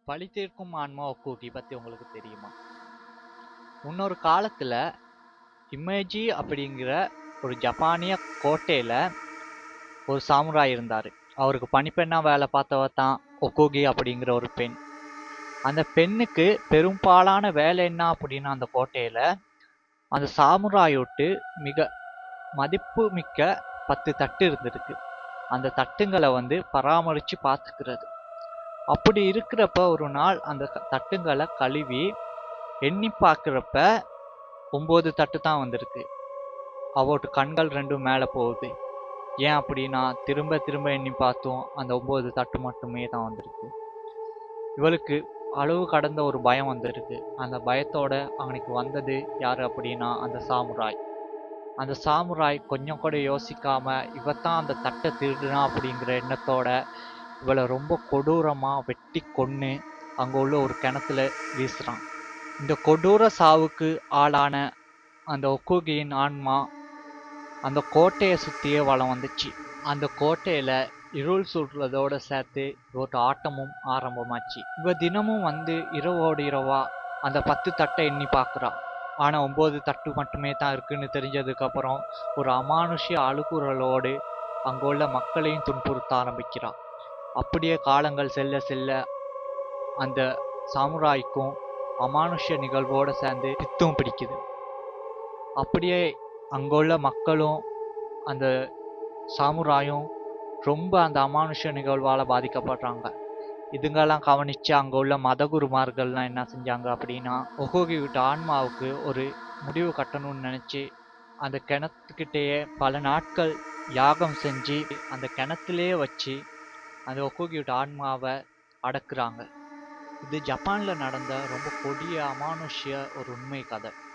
பழி தீர்க்கும் ஆன்மா ஒக்கூகி பத்தி உங்களுக்கு தெரியுமா? முன்னொரு காலத்துல இமேஜி அப்படிங்கிற ஒரு ஜப்பானிய கோட்டையில ஒரு சாமுராய் இருந்தாரு. அவருக்கு பணிப்பெண்ணா வேலை பார்த்தவ தான் ஒக்கூகி அப்படிங்கிற ஒரு பெண். அந்த பெண்ணுக்கு பெரும்பாலான வேலை என்ன அப்படின்னா, அந்த கோட்டையில அந்த சாமுராயோட்டு மிக மதிப்பு மிக்க 10 தட்டு இருந்திருக்கு. அந்த தட்டுங்களை பராமரிச்சு பார்த்துக்கிறது. அப்படி இருக்கிறப்ப ஒரு நாள் அந்த தட்டுங்களை கழுவி எண்ணி பார்க்குறப்ப 9 தட்டு தான் வந்திருக்கு. அவட்டு கண்கள் ரெண்டும் மேலே போகுது. ஏன் அப்படின்னா, திரும்ப திரும்ப எண்ணி பார்த்தும் அந்த 9 தட்டு மட்டுமே தான் வந்திருக்கு. இவளுக்கு அளவு கடந்த ஒரு பயம் வந்திருக்கு. அந்த பயத்தோட அவனுக்கு வந்தது யாரு அப்படின்னா, அந்த சாமுராய். அந்த சாமுராய் கொஞ்சம் கூட யோசிக்காம இவத்தான் அந்த தட்டை திருடுனா அப்படிங்கிற எண்ணத்தோட இவளை ரொம்ப கொடூரமா வெட்டி கொன்னு அங்க உள்ள ஒரு கிணத்துல வீசுறான். இந்த கொடூர சாவுக்கு ஆளான அந்த ஒக்கூகியின் ஆன்மா அந்த கோட்டையை சுத்தியே வலம் வந்துச்சு. அந்த கோட்டையில இருள் சுடுறதோட சேர்த்து ஒரு ஆட்டமும் ஆரம்பமாச்சு. இவ தினமும் இரவோடு இரவா அந்த 10 தட்டை எண்ணி பார்க்குறா. ஆனா 9 தட்டு மட்டுமே தான் இருக்குன்னு தெரிஞ்சதுக்கு அப்புறம் ஒரு அமானுஷ்ய அழுகுறலோடு அங்க உள்ள மக்களையும் துன்புறுத்த ஆரம்பிக்கிறா. அப்படியே காலங்கள் செல்ல செல்ல அந்த சாமுராய்க்கும் அமானுஷ்ய நிகழ்வோட சேர்ந்து பித்தும் பிடிக்குது. அப்படியே அங்குள்ள மக்களும் அந்த சாமுராயும் ரொம்ப அந்த அமானுஷ்ய நிகழ்வால பாதிக்கப்படுறாங்க. இதுங்கெல்லாம் கவனிச்சு அங்க உள்ள மதகுருமார்கள்லாம் என்ன செஞ்சாங்க அப்படின்னா, ஒகோகி விட்ட ஆன்மாவுக்கு ஒரு முடிவு கட்டணும்னு நினைச்சு அந்த கிணத்துக்கிட்டேயே பல நாட்கள் யாகம் செஞ்சு அந்த கிணத்துலயே வச்சு அந்த ஒகோகி விட்ட ஆன்மாவை அடக்குறாங்க. இது ஜப்பான்ல நடந்த ரொம்ப கொடிய அமானுஷ்ய ஒரு உண்மை கதை.